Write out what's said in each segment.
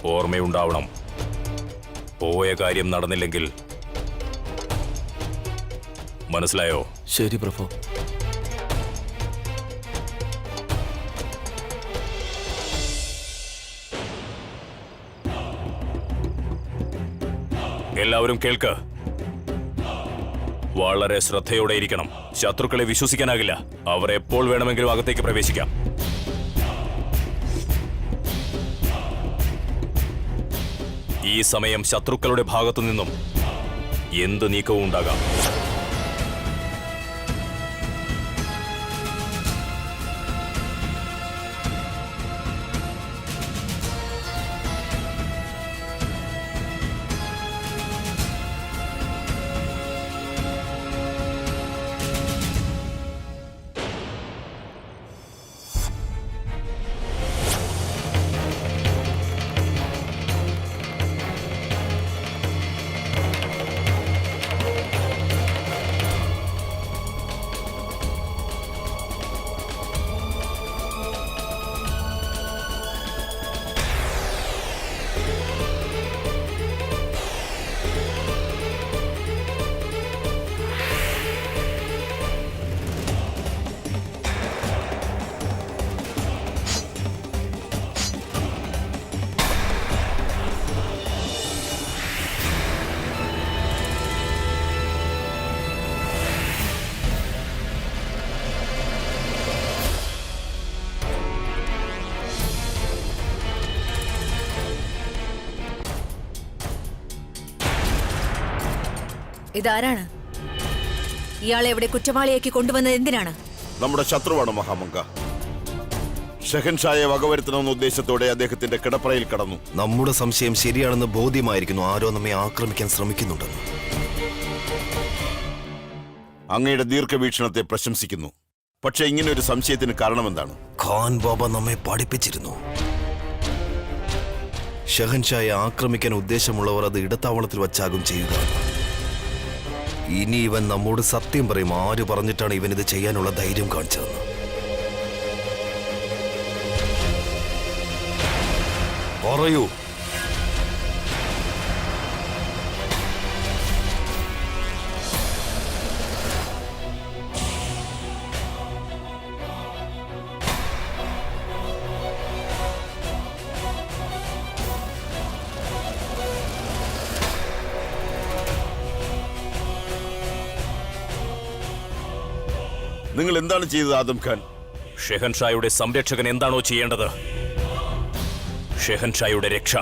ഓർമ്മയുണ്ടാവണം. പോയ കാര്യം നടന്നില്ലെങ്കിൽ മനസ്സിലായോ? ശരി പ്രഭു. എല്ലാവരും കേൾക്ക്. വളരെ ശ്രദ്ധയോടെ ഇരിക്കണം. ശത്രുക്കളെ വിശ്വസിക്കാനാകില്ല. അവർ എപ്പോൾ വേണമെങ്കിലും അകത്തേക്ക് പ്രവേശിക്കാം. ഈ സമയം ശത്രുക്കളുടെ ഭാഗത്തു നിന്നും എന്ത് നീക്കവും ഉണ്ടാകാം. ഇതാരാണ്? ഇയാളെ ഇവിടെ കുറ്റവാളിയാക്കി കൊണ്ടുവന്നത് എന്തിനാണ്? നമ്മുടെ ശത്രുവാണ് മഹാമംഗ. ഷെഹൻഷായെ വകവരുത്തണമെന്ന ഉദ്ദേശത്തോടെ അദ്ദേഹത്തിന്റെ കിടപ്പറയിൽ കടന്നു. നമ്മുടെ സംശയം ശരിയാണെന്ന് ബോധ്യമായിരിക്കുന്നു. ആരോ നമ്മെ ആക്രമിക്കാൻ ശ്രമിക്കുന്നുണ്ടെന്ന്. അങ്ങയുടെ ദീർഘവീക്ഷണത്തെ പ്രശംസിക്കുന്നു. പക്ഷെ ഇങ്ങനെ ഒരു സംശയത്തിന് കാരണമെന്താണ്? ഖാൻ ബാബ നമ്മെ പഠിപ്പിച്ചിരുന്നു. ഷെഹൻഷായെ ആക്രമിക്കാൻ ഉദ്ദേശമുള്ളവർ അത് ഇടത്താവളത്തിൽ വച്ചാകും ചെയ്യുക. ഇനി ഇവൻ നമ്മോട് സത്യം പറയും. ആര് പറഞ്ഞിട്ടാണ് ഇവനിത് ചെയ്യാനുള്ള ധൈര്യം കാണിച്ചതെന്ന്. പറയൂ. നിങ്ങൾ എന്താണ് ചെയ്തത് ആദം ഖാൻ? ഷെഹൻഷായുടെ സംരക്ഷകൻ എന്താണോ ചെയ്യേണ്ടത്? ഷെഹൻഷായുടെ രക്ഷ.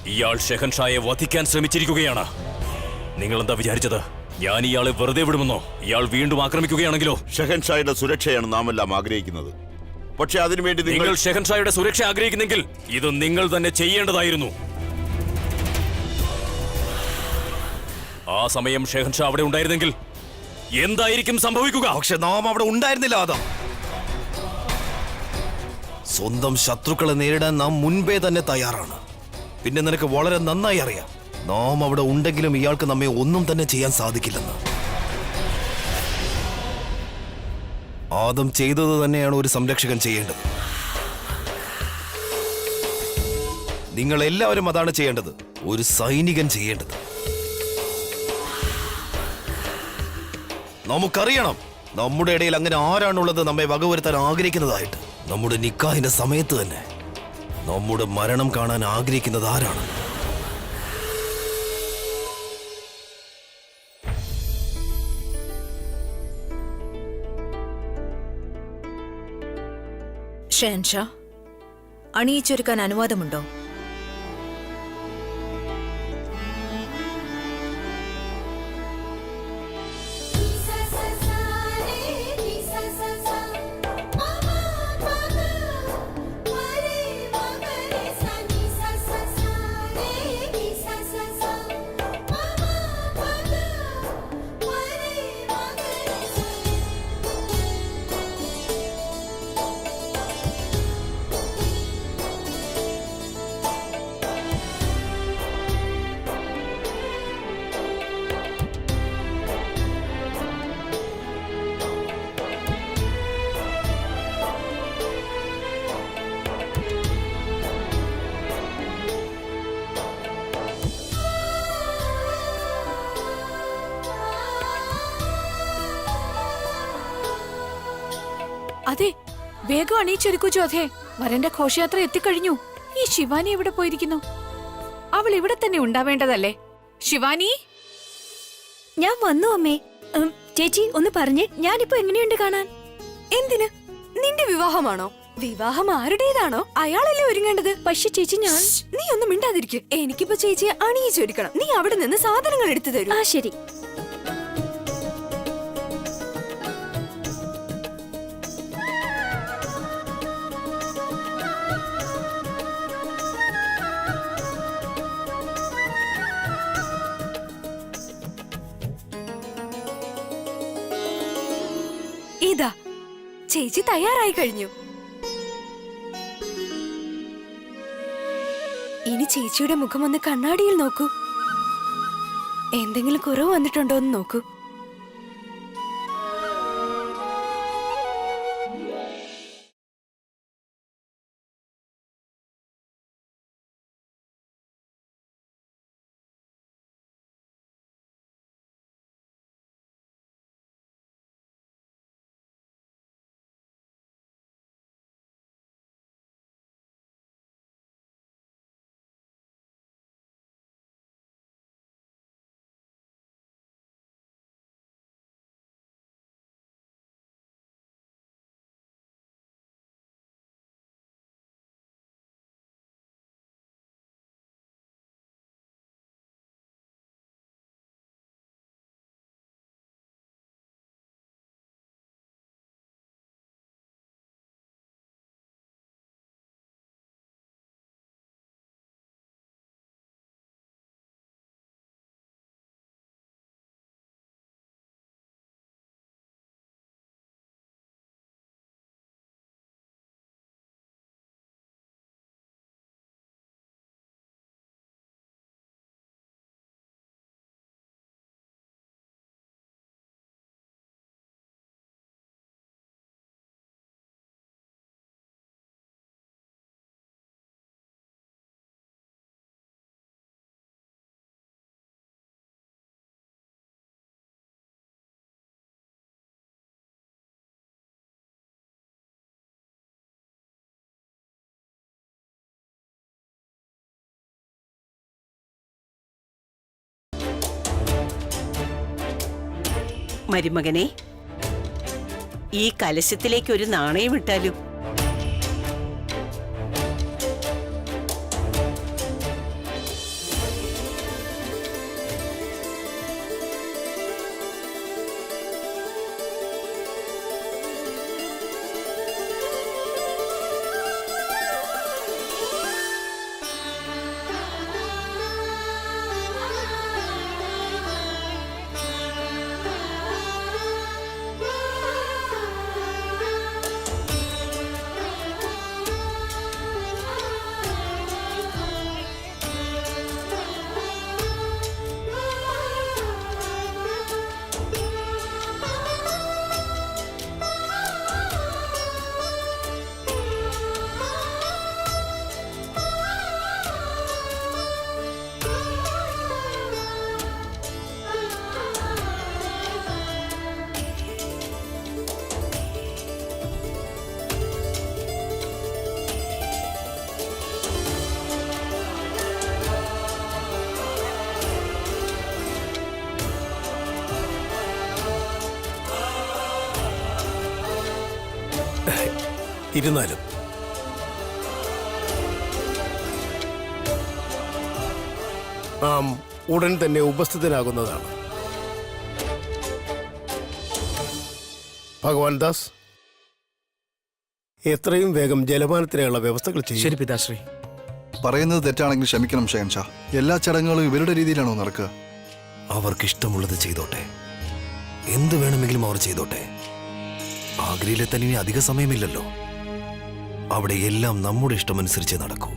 ഇയാൾ ഷെഹൻഷായെ വധിക്കാൻ ശ്രമിച്ചിരിക്കുകയാണ്. നിങ്ങൾ എന്താ വിചാരിച്ചത്? ഞാൻ ഇയാളെ വെറുതെ വിടുമെന്നോ? ഇയാൾ വീണ്ടും ആക്രമിക്കുകയാണെങ്കിലോ? ഷെഹൻഷായുടെ സുരക്ഷയാണ് നാം എല്ലാം ആഗ്രഹിക്കുന്നത്. പക്ഷെ അതിനുവേണ്ടി നിങ്ങൾ ഷെഹൻഷായുടെ സുരക്ഷ ആഗ്രഹിക്കുന്നെങ്കിൽ ഇത് നിങ്ങൾ തന്നെ ചെയ്യേണ്ടതായിരുന്നു. ആ സമയം ഷെഹൻഷാ അവിടെ ഉണ്ടായിരുന്നെങ്കിൽ എന്തായിരിക്കും സംഭവിക്കുക? പക്ഷെ നാം അവിടെ ഉണ്ടായിരുന്നില്ല ആദം. സ്വന്തം ശത്രുക്കളെ നേരിടാൻ നാം മുൻപേ തന്നെ തയ്യാറാണ്. പിന്നെ നിനക്ക് വളരെ നന്നായി അറിയാം, നാം അവിടെ ഉണ്ടെങ്കിലും ഇയാൾക്ക് നമ്മെ ഒന്നും തന്നെ ചെയ്യാൻ സാധിക്കില്ലെന്ന്. ആദം ചെയ്തത് തന്നെയാണ് ഒരു സംരക്ഷകൻ ചെയ്യേണ്ടത്. നിങ്ങൾ എല്ലാവരും അതാണ് ചെയ്യേണ്ടത്. ഒരു സൈനികൻ ചെയ്യേണ്ടത്. നമുക്കറിയണം നമ്മുടെ ഇടയിൽ അങ്ങനെ ആരാണുള്ളത് നമ്മെ വകവരുത്താൻ ആഗ്രഹിക്കുന്നതായിട്ട്. നമ്മുടെ നിക്കാഹിന്റെ സമയത്ത് തന്നെ നമ്മുടെ മരണം കാണാൻ ആഗ്രഹിക്കുന്നത് ആരാണ്? ഷെഹൻഷാ, അണിയിച്ചൊരുക്കാൻ അനുവാദമുണ്ടോ? അതെ, വേഗം അണിയിച്ചൊരുക്കൂ ജോധേ. വരന്റെ ഘോഷയാത്ര എത്തിക്കഴിഞ്ഞു. ഈ ശിവാനി എവിടെ പോയിരിക്കുന്നു? അവൾ ഇവിടെ തന്നെ ഉണ്ടാവേണ്ടതല്ലേ? ശിവാനി, ഞാൻ വന്നു അമ്മേ. ചേച്ചി ഒന്ന് പറഞ്ഞേ, ഞാനിപ്പോ എങ്ങനെയുണ്ട് കാണാൻ? എന്തിന്? നിന്റെ വിവാഹമാണോ? വിവാഹം ആരുടേതാണോ അയാളല്ലേ ഒരുങ്ങേണ്ടത്. പക്ഷെ ചേച്ചി ഞാൻ നീ ഒന്നും മിണ്ടാതിരിക്കും. എനിക്കിപ്പോ ചേച്ചിയെ അണിയിച്ചൊരുക്കണം. നീ അവിടെ നിന്ന് സാധനങ്ങൾ എടുത്തു തരൂ. ആ ശരി. ഇതാ ചേച്ചി തയ്യാറായി കഴിഞ്ഞു. ഇനി ചേച്ചിയുടെ മുഖം ഒന്ന് കണ്ണാടിയിൽ നോക്കൂ. എന്തെങ്കിലും കുറവ് വന്നിട്ടുണ്ടോ എന്ന് നോക്കൂ. മരുമകനെ, ഈ കലശത്തിലേക്ക് ഒരു നാണയം ഇട്ടാലോ? ഇരുന്നാലും ഉടൻ തന്നെ ഉപസ്ഥിതനാകുന്നതാണ്. ഭഗവാൻ ദാസ്, എത്രയും വേഗം ജലപാനത്തിനുള്ള വ്യവസ്ഥകൾ ചെയ്യും. ശരി പിതാശ്രീ. പറയുന്നത് തെറ്റാണെങ്കിൽ ക്ഷമിക്കണം ഷഹൻഷാ. എല്ലാ ചടങ്ങുകളും ഇവരുടെ രീതിയിലാണോ നടക്കുക? അവർക്കിഷ്ടമുള്ളത് ചെയ്തോട്ടെ, എന്ത് വേണമെങ്കിലും അവർ ചെയ്തോട്ടെ. ആഗ്രയിലെത്താൻ ഇനി അധിക സമയമില്ലല്ലോ. അവിടെ എല്ലാം നമ്മുടെ ഇഷ്ടമനുസരിച്ച് നടക്കൂ.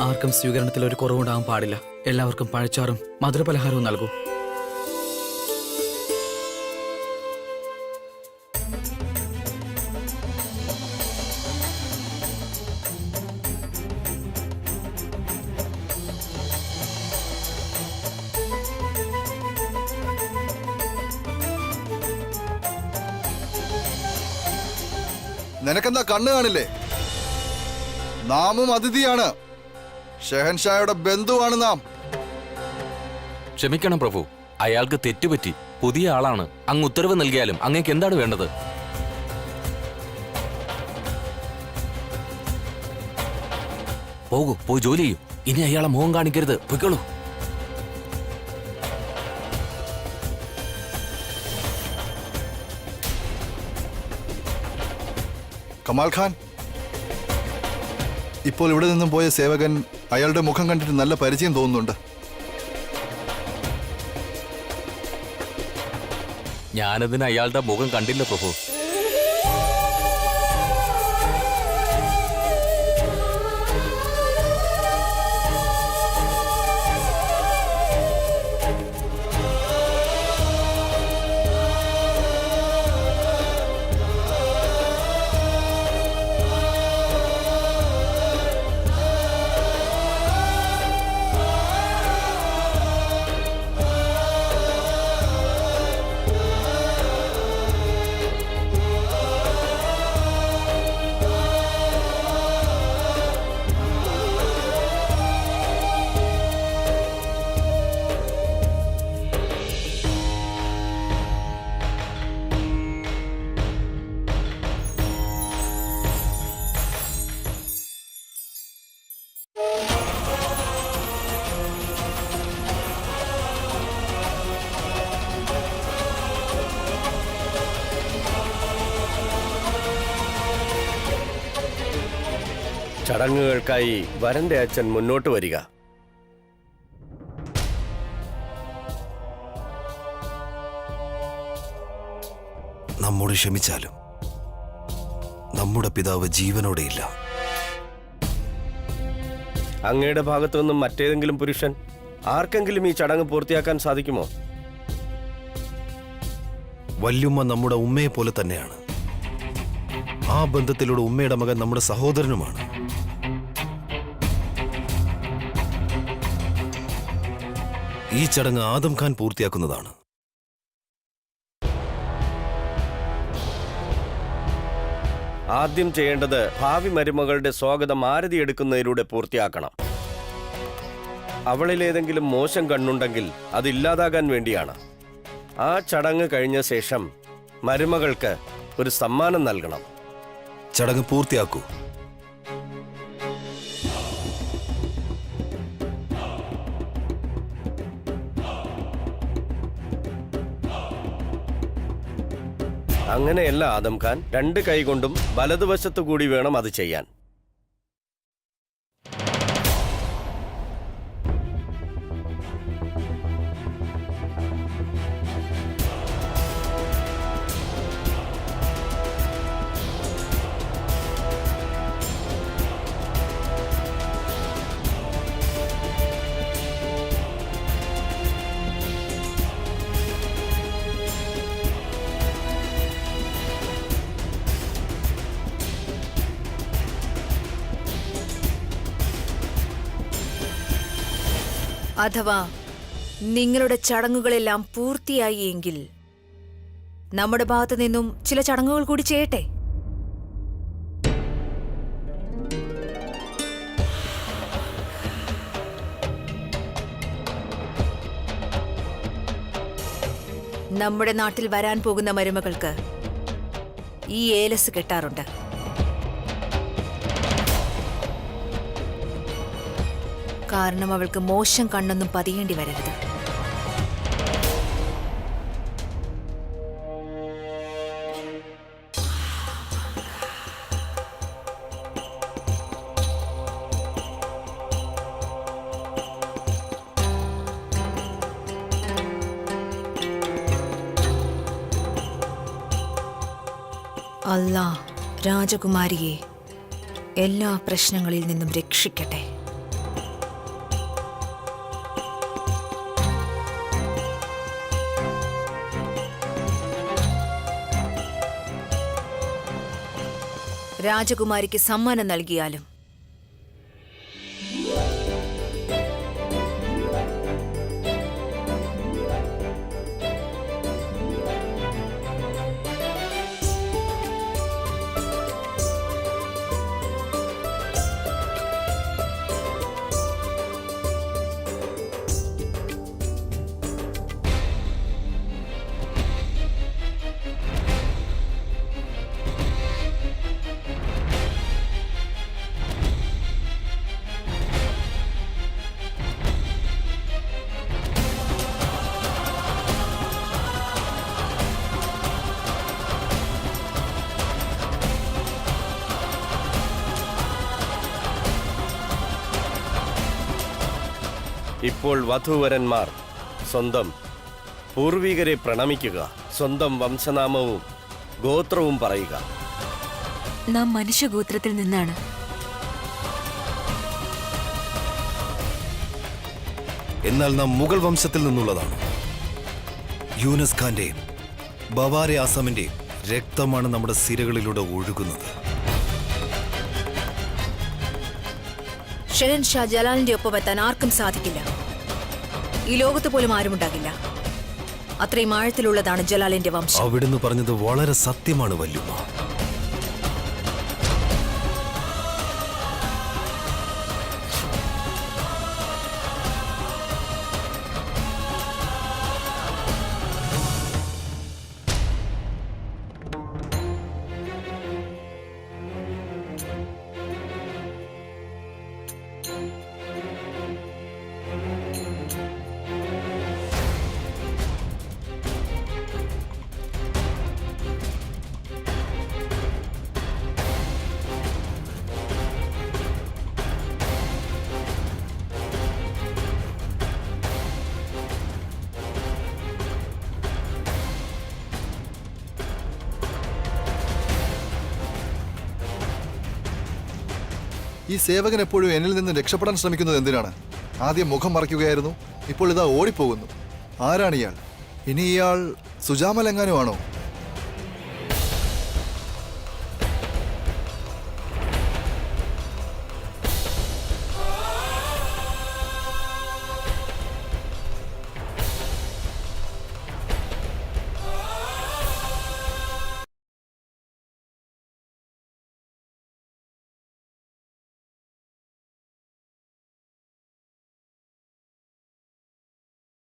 ആർക്കും സ്വീകരണത്തിൽ ഒരു കുറവുണ്ടാകാൻ പാടില്ല. എല്ലാവർക്കും പഴച്ചാറും മധുരപലഹാരവും നൽകൂ. നിനക്കെന്താ കണ്ണ് കാണില്ലേ? നാമും അതിഥിയാണ്. ഷെഹൻഷായുടെ ബന്ധുവാണ് നാം. ക്ഷമിക്കണം പ്രഭു, അയാൾക്ക് തെറ്റുപറ്റി. പുതിയ ആളാണ്. അങ്ങ് ഉത്തരവ് നൽകിയാലും അങ്ങേക്ക് എന്താണ് വേണ്ടത്? പോകൂ, പോയി ജോലി ചെയ്യൂ. ഇനി അയാളെ മുഖം കാണിക്കരുത്. പൊയ്ക്കോളൂ. കമാൽ ഖാൻ, ഇപ്പോൾ ഇവിടെ നിന്നും പോയ സേവകൻ അയാളുടെ മുഖം കണ്ടിട്ട് നല്ല പരിചയം തോന്നുന്നുണ്ട്. ഞാനതിന് അയാളുടെ മുഖം കണ്ടില്ല പ്രഭു. ചടങ്ങുകൾക്കായി വരന്റെ അച്ഛൻ മുന്നോട്ട് വരിക. നമ്മോട് ക്ഷമിച്ചാലും നമ്മുടെ പിതാവ് ജീവനോടെയില്ല. അങ്ങയുടെ ഭാഗത്തു നിന്നും മറ്റേതെങ്കിലും പുരുഷൻ ആർക്കെങ്കിലും ഈ ചടങ്ങ് പൂർത്തിയാക്കാൻ സാധിക്കുമോ? വല്യുമ്മ നമ്മുടെ ഉമ്മയെ പോലെ തന്നെയാണ്. ആ ബന്ധത്തിലൂടെ ഉമ്മയുടെ മകൻ നമ്മുടെ സഹോദരനുമാണ്. ഈ ചടങ്ങ് ആദം ഖാൻ പൂർത്തിയാക്കുന്നതാണ്. ആദ്യം ചെയ്യേണ്ടത് ഭാവി മരുമകളുടെ സ്വാഗതം ആരതി എടുക്കുന്നതിലൂടെ പൂർത്തിയാക്കണം. അവളിലേതെങ്കിലും മോശം കണ്ണുണ്ടെങ്കിൽ അത് ഇല്ലാതാകാൻ വേണ്ടിയാണ്. ആ ചടങ്ങ് കഴിഞ്ഞ ശേഷം മരുമകൾക്ക് ഒരു സമ്മാനം നൽകണം. ചടങ്ങ് പൂർത്തിയാക്കൂ. അങ്ങനെയല്ല ആദം ഖാൻ, 2 കൈകൊണ്ടും വലതുവശത്തു കൂടി വേണം അത് ചെയ്യാൻ. അഥവാ നിങ്ങളുടെ ചടങ്ങുകളെല്ലാം പൂർത്തിയായി എങ്കിൽ നമ്മുടെ ഭാഗത്തു നിന്നും ചില ചടങ്ങുകൾ കൂടി ചെയ്യട്ടെ. നമ്മുടെ നാട്ടിൽ വരാൻ പോകുന്ന മരുമകൾക്ക് ഈ ഏലസ് കെട്ടാറുണ്ട്. കാരണം അവൾക്ക് മോശം കണ്ണൊന്നും പതിയേണ്ടി വരരുത്. അല്ലാഹ് രാജകുമാരിയെ എല്ലാ പ്രശ്നങ്ങളിൽ നിന്നും രക്ഷിക്കട്ടെ. രാജകുമാരിക്ക് സമ്മാനം നൽകിയാലും ഇപ്പോൾ വധൂവരന്മാർ സ്വന്തം പൂർവികരെ പ്രണമിക്കുക, സ്വന്തം വംശനാമവും ഗോത്രവും പറയുക. നാം മനുഷ്യഗോത്രത്തിൽ നിന്നാണ്. എന്നാൽ നാം മുഗൾ വംശത്തിൽ നിന്നുള്ളതാണ്. യൂനസ് ഖാന്റെയും ബവാരെ ആസാമിന്റെയും രക്തമാണ് നമ്മുടെ സിരകളിലൂടെ ഒഴുകുന്നത്. ഷെഹൻഷാ ജലാലിന്റെ ഒപ്പം എത്താൻ ആർക്കും സാധിക്കില്ല. ഈ ലോകത്ത് പോലും ആരുമുണ്ടാകില്ല. അത്രയും ആഴത്തിലുള്ളതാണ് ജലാലിന്റെ വംശം. അവിടുന്ന് പറഞ്ഞത് വളരെ സത്യമാണ് വല്ലുമ്മ. ഈ സേവകൻ എപ്പോഴും എന്നിൽ നിന്ന് രക്ഷപ്പെടാൻ ശ്രമിക്കുന്നത് എന്തിനാണ്? ആദ്യം മുഖം മറയ്ക്കുകയായിരുന്നു, ഇപ്പോൾ ഇതാ ഓടിപ്പോകുന്നു. ആരാണ് ഇയാൾ? ഇനി ഇയാൾ സുജാമലെങ്ങാനും ആണോ?